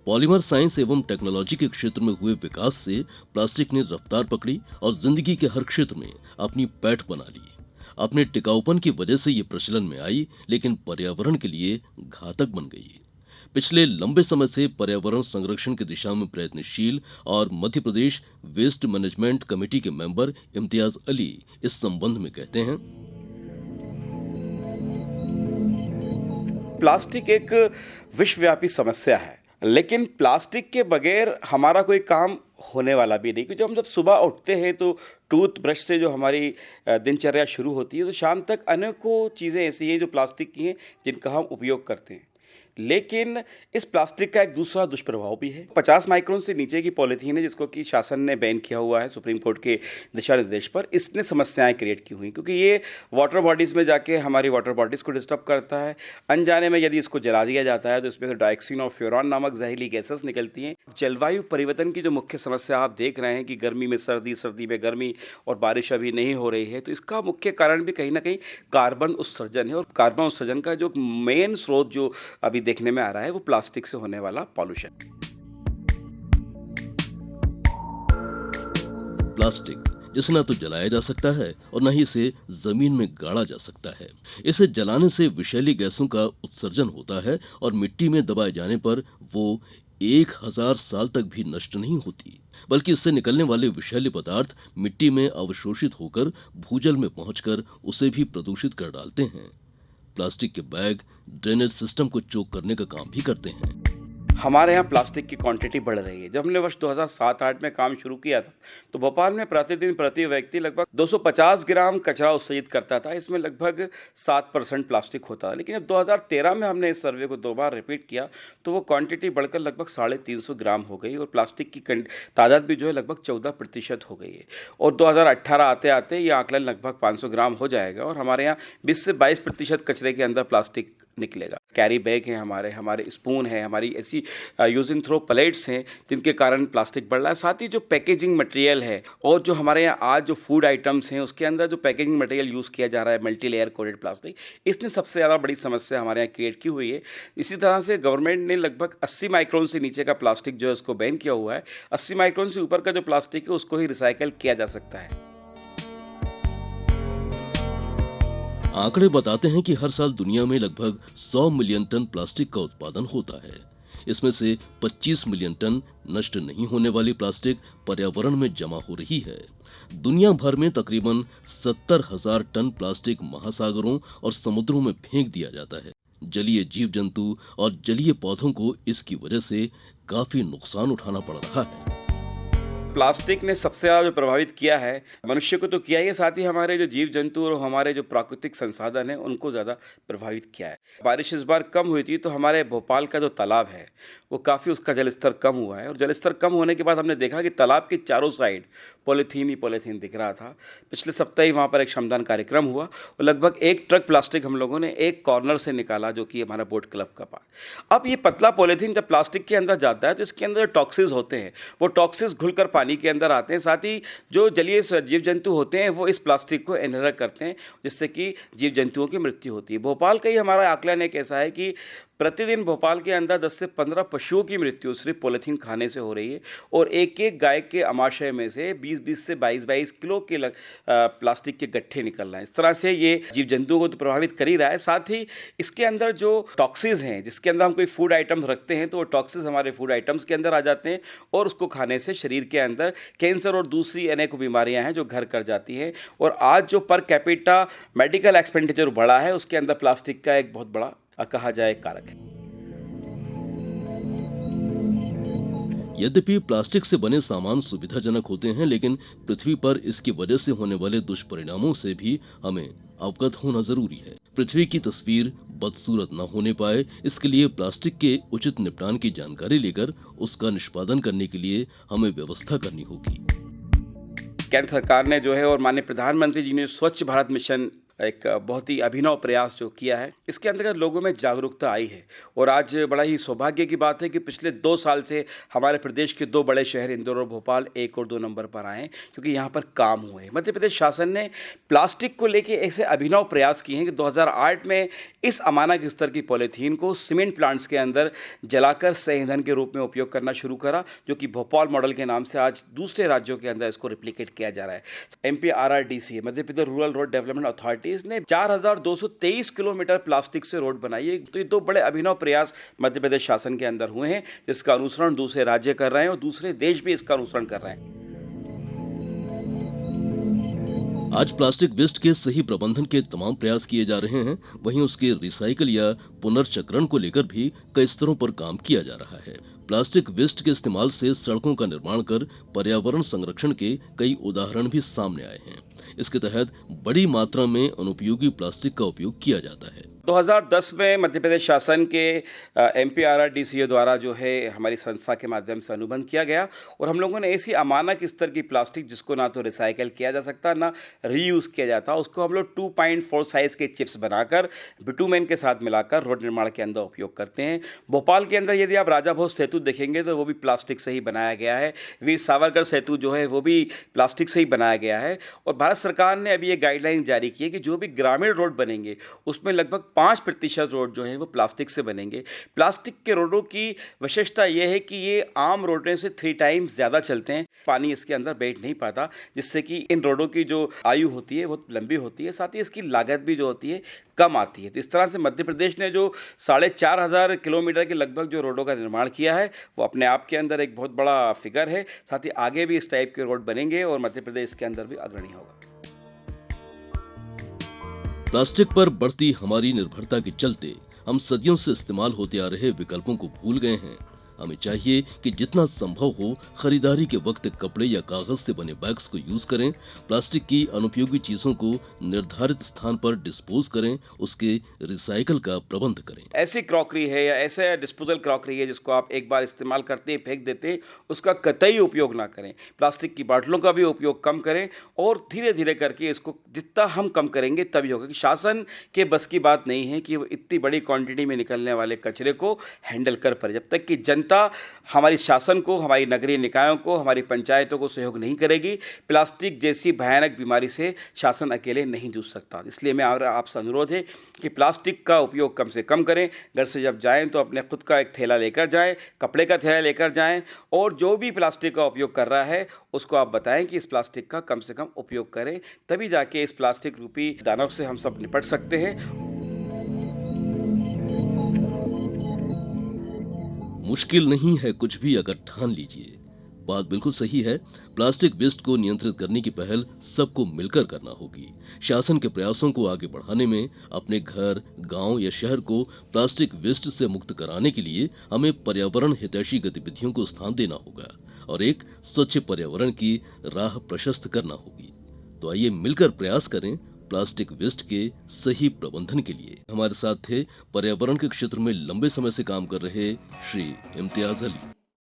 Polymer science एवं technology के क्षेत्र में हुए विकास से प्लास्टिक ने रफ्तार पकड़ी और जिंदगी के हर क्षेत्र में अपनी पैठ बना ली। अपने टिकाऊपन की वजह से ये प्रचलन में आई, लेकिन पर्यावरण के लिए घातक बन गई। पिछले लंबे समय से पर्यावरण संरक्षण की दिशा में प्रयत्नशील और Madhya Pradesh waste management committee के मेंबर इम्तियाज अली इस संबंध में कहते हैं, प्लास्टिक एक विश्वव्यापी समस्या है, लेकिन प्लास्टिक के बगैर हमारा कोई काम होने वाला भी नहीं। क्योंकि जब सुबह उठते हैं तो टूथब्रश से जो हमारी दिनचर्या शुरू होती है, तो शाम तक अनेकों चीज़ें ऐसी हैं जो प्लास्टिक की हैं जिनका हम उपयोग करते हैं। लेकिन इस प्लास्टिक का एक दूसरा दुष्प्रभाव भी है। 50 माइक्रोन से नीचे की पॉलीथीन है, जिसको कि शासन ने बैन किया हुआ है सुप्रीम कोर्ट के दिशा निर्देश पर। इसने समस्याएं क्रिएट की हुई, क्योंकि ये वाटर बॉडीज़ में जाके हमारी वाटर बॉडीज़ को डिस्टर्ब करता है। अनजाने में यदि इसको जला दिया जाता है तो इसमें से डाइऑक्सिन और फ्यूरॉन नामक जहरीली गैसेस निकलती हैं। जलवायु परिवर्तन की जो मुख्य समस्या आप देख रहे हैं कि गर्मी में सर्दी, सर्दी में गर्मी और बारिश अभी नहीं हो रही है, तो इसका मुख्य कारण भी कहीं ना कहीं कार्बन उत्सर्जन है। और कार्बन उत्सर्जन का जो मेन स्रोत जो अभी देखने में आ रहा है वो प्लास्टिक से होने वाला पॉल्यूशन। प्लास्टिक जिसे न तो जलाया जा सकता है और न ही इसे जमीन में गाड़ा जा सकता है। इसे जलाने से विषैली गैसों का उत्सर्जन होता है और मिट्टी में दबाए जाने पर वो 1000 साल तक भी नष्ट नहीं होती, बल्कि इससे निकलने वाले विषैले पदार्थ मिट्टी में अवशोषित होकर भूजल में पहुंचकर उसे भी प्रदूषित कर डालते हैं। प्लास्टिक के बैग ड्रेनेज सिस्टम को चोक करने का काम भी करते हैं। हमारे यहाँ प्लास्टिक की क्वांटिटी बढ़ रही है। जब हमने वर्ष 2007-8 में काम शुरू किया था तो भोपाल में प्रतिदिन प्रति व्यक्ति लगभग 250 ग्राम कचरा उत्सर्जित करता था। इसमें लगभग 7% प्लास्टिक होता था। लेकिन जब 2013 में हमने इस सर्वे को 2 बार रिपीट किया तो वो क्वांटिटी बढ़कर लगभग 350 ग्राम हो गई और प्लास्टिक की तादाद भी जो है लगभग 14% हो गई है। और 2018 आते आते ये आंकलन लगभग 500 ग्राम हो जाएगा और हमारे यहाँ 20 से 22% कचरे के अंदर प्लास्टिक निकलेगा। कैरी बैग हैं, हमारे स्पून है, हमारी ऐसी यूज एंड थ्रो प्लेट्स हैं जिनके कारण प्लास्टिक बढ़ रहा है। साथ ही जो पैकेजिंग मटेरियल है और जो हमारे यहाँ आज जो फूड आइटम्स हैं उसके अंदर जो पैकेजिंग मटेरियल यूज़ किया जा रहा है मल्टी लेयर कोटेड प्लास्टिक, इसने सबसे ज़्यादा बड़ी समस्या हमारे यहाँ क्रिएट की हुई है। इसी तरह से गवर्नमेंट ने लगभग 80 माइक्रोन से नीचे का प्लास्टिक जो है उसको बैन किया हुआ है। 80 माइक्रोन से ऊपर का जो प्लास्टिक है उसको ही रिसाइकल किया जा सकता है। आंकड़े बताते हैं कि हर साल दुनिया में लगभग 100 मिलियन टन प्लास्टिक का उत्पादन होता है। इसमें से 25 मिलियन टन नष्ट नहीं होने वाली प्लास्टिक पर्यावरण में जमा हो रही है। दुनिया भर में तकरीबन 70,000 टन प्लास्टिक महासागरों और समुद्रों में फेंक दिया जाता है। जलीय जीव जंतु और जलीय पौधों को इसकी वजह से काफी नुकसान उठाना पड़ रहा है। प्लास्टिक ने सबसे ज़्यादा जो प्रभावित किया है मनुष्य को तो किया ही है, साथ ही हमारे जो जीव जंतु और हमारे जो प्राकृतिक संसाधन हैं उनको ज़्यादा प्रभावित किया है। बारिश इस बार कम हुई थी तो हमारे भोपाल का जो तालाब है वो काफ़ी उसका जलस्तर कम हुआ है और जलस्तर कम होने के बाद हमने देखा कि तालाब के चारों साइड पॉलीथीन ही पॉलीथीन दिख रहा था। पिछले सप्ताह ही वहाँ पर एक श्रमदान कार्यक्रम हुआ और लगभग 1 ट्रक प्लास्टिक हम लोगों ने एक कॉर्नर से निकाला जो कि हमारा बोट क्लब का पास। अब ये पतला पॉलीथीन जब प्लास्टिक के अंदर जाता है तो इसके अंदर टॉक्सिस होते हैं, वो टॉक्सिस घुलकर पानी के अंदर आते हैं। साथ ही जो जलीय जीव जंतु होते हैं वो इस प्लास्टिक को इनहेल करते हैं, जिससे कि जीव जंतुओं की मृत्यु होती है। भोपाल का ही हमारा आकलन एक ऐसा है कि प्रतिदिन भोपाल के अंदर 10 से 15 पशुओं की मृत्यु सिर्फ पॉलीथीन खाने से हो रही है और एक एक गाय के आमाशय में से 20-20 से 22-22 किलो के प्लास्टिक के गट्ठे निकल रहे हैं। इस तरह से ये जीव जंतुओं को तो प्रभावित कर ही रहा है। साथ ही इसके अंदर जो टॉक्सिस हैं, जिसके अंदर हम कोई फूड आइटम्स रखते हैं तो वो टॉक्सिस हमारे फूड आइटम्स के अंदर आ जाते हैं और उसको खाने से शरीर के अंदर कैंसर और दूसरी अनेक बीमारियां हैं जो घर कर जाती हैं। और आज जो पर कैपिटा मेडिकल एक्सपेंडिचर बढ़ा है उसके अंदर प्लास्टिक का एक बहुत बड़ा कहा जाए कारक है। यद्यपि प्लास्टिक से बने सामान सुविधाजनक होते हैं, लेकिन पृथ्वी पर इसकी वजह से होने वाले दुष्परिणामों से भी हमें अवगत होना जरूरी है। पृथ्वी की तस्वीर बदसूरत न होने पाए, इसके लिए प्लास्टिक के उचित निपटान की जानकारी लेकर उसका निष्पादन करने के लिए हमें व्यवस्था करनी होगी। केंद्र सरकार ने जो है और माननीय प्रधानमंत्री जी ने स्वच्छ भारत मिशन एक बहुत ही अभिनव प्रयास जो किया है, इसके अंतर्गत लोगों में जागरूकता आई है। और आज बड़ा ही सौभाग्य की बात है कि पिछले 2 साल से हमारे प्रदेश के 2 बड़े शहर इंदौर और भोपाल 1 और 2 नंबर पर आए हैं, क्योंकि यहाँ पर काम हुए हैं। मध्य प्रदेश शासन ने प्लास्टिक को लेके ऐसे अभिनव प्रयास किए हैं कि 2008 में इस अमानक स्तर की पॉलीथीन को सीमेंट प्लांट्स के अंदर जलाकर सह ईंधन के रूप में उपयोग करना शुरू करा, जो कि भोपाल मॉडल के नाम से आज दूसरे राज्यों के अंदर इसको रिप्लिकेट किया जा रहा है। MPRRDC Madhya Pradesh rural road development authorities ने 4223 किलोमीटर प्लास्टिक से रोड बनाई है। तो ये 2 बड़े अभिनव प्रयास मध्य प्रदेश शासन के अंदर हुए हैं, जिसका अनुसरण दूसरे राज्य कर रहे हैं और दूसरे देश भी इसका अनुसरण कर रहे हैं। आज प्लास्टिक वेस्ट के सही प्रबंधन के तमाम प्रयास किए जा रहे हैं। वहीं उसके रिसाइकल या पुनर्चक्रण को लेकर भी कई स्तरों पर काम किया जा रहा है। प्लास्टिक वेस्ट के इस्तेमाल से सड़कों का निर्माण कर पर्यावरण संरक्षण के कई उदाहरण भी सामने आए हैं। इसके तहत बड़ी मात्रा में अनुपयोगी प्लास्टिक का उपयोग किया जाता है। 2010 में मध्य प्रदेश शासन के MPRRDC द्वारा जो है हमारी संस्था के माध्यम से अनुबंध किया गया, और हम लोगों ने ऐसी अमानक स्तर की प्लास्टिक जिसको ना तो रिसाइकल किया जा सकता ना रीयूज़ किया जाता, उसको हम लोग 2.4 साइज़ के चिप्स बनाकर बिटुमेन के साथ मिलाकर रोड निर्माण के अंदर उपयोग करते हैं। भोपाल के अंदर यदि आप राजा भोज सेतु देखेंगे तो वो भी प्लास्टिक से ही बनाया गया है। वीर सावरकर सेतु जो है वो भी प्लास्टिक से ही बनाया गया है। और भारत सरकार ने अभी ये गाइडलाइन जारी की है कि जो भी ग्रामीण रोड बनेंगे उसमें लगभग 5% रोड जो है वो प्लास्टिक से बनेंगे। प्लास्टिक के रोडों की विशेषता ये है कि ये आम रोडों से 3 टाइम्स ज़्यादा चलते हैं, पानी इसके अंदर बैठ नहीं पाता, जिससे कि इन रोडों की जो आयु होती है वो लंबी होती है, साथ ही इसकी लागत भी जो होती है कम आती है। तो इस तरह से मध्य प्रदेश ने जो 4500 किलोमीटर के लगभग जो रोडों का निर्माण किया है वो अपने आप के अंदर एक बहुत बड़ा फिगर है। साथ ही आगे भी इस टाइप के रोड बनेंगे और मध्य प्रदेश के अंदर भी अग्रणी होगा। प्लास्टिक पर बढ़ती हमारी निर्भरता के चलते हम सदियों से इस्तेमाल होते आ रहे विकल्पों को भूल गए हैं। हमें चाहिए कि जितना संभव हो खरीदारी के वक्त कपड़े या कागज से बने बैग्स को यूज करें, प्लास्टिक की अनुपयोगी चीजों को निर्धारित स्थान पर डिस्पोज करें, उसके रिसाइकल का प्रबंध करें। ऐसी क्रॉकरी है या ऐसे डिस्पोजल क्रॉकरी है जिसको आप एक बार इस्तेमाल करते हैं फेंक देते हैं, उसका कतई उपयोग ना करें। प्लास्टिक की बाटलों का भी उपयोग कम करें और धीरे धीरे करके इसको जितना हम कम करेंगे तभी होगा। कि शासन के बस की बात नहीं है कि वो इतनी बड़ी क्वांटिटी में निकलने वाले कचरे को हैंडल कर पाए। जब तक कि जनता हमारी शासन को, हमारी नगरीय निकायों को, हमारी पंचायतों को सहयोग नहीं करेगी, प्लास्टिक जैसी भयानक बीमारी से शासन अकेले नहीं जूझ सकता। इसलिए मैं आपसे अनुरोध है कि प्लास्टिक का उपयोग कम से कम करें। घर से जब जाएं तो अपने खुद का एक थैला लेकर जाएं, कपड़े का थैला लेकर जाएं, और जो भी प्लास्टिक का उपयोग कर रहा है उसको आप बताएं कि इस प्लास्टिक का कम से कम उपयोग करें, तभी जाके इस प्लास्टिक रूपी दानव से हम सब निपट सकते हैं। मुश्किल नहीं है कुछ भी अगर ठान लीजिए। बात बिल्कुल सही है। प्लास्टिक वेस्ट को नियंत्रित करने की पहल सबको मिलकर करना होगी। शासन के प्रयासों को आगे बढ़ाने में अपने घर, गांव या शहर को प्लास्टिक वेस्ट से मुक्त कराने के लिए हमें पर्यावरण हितैषी गतिविधियों को स्थान देना होगा और एक स्वच्छ पर्यावरण की राह प्रशस्त करना होगी। तो आइए मिलकर प्रयास करें प्लास्टिक वेस्ट के सही प्रबंधन के लिए। हमारे साथ थे पर्यावरण के क्षेत्र में लंबे समय से काम कर रहे श्री इम्तियाज अली।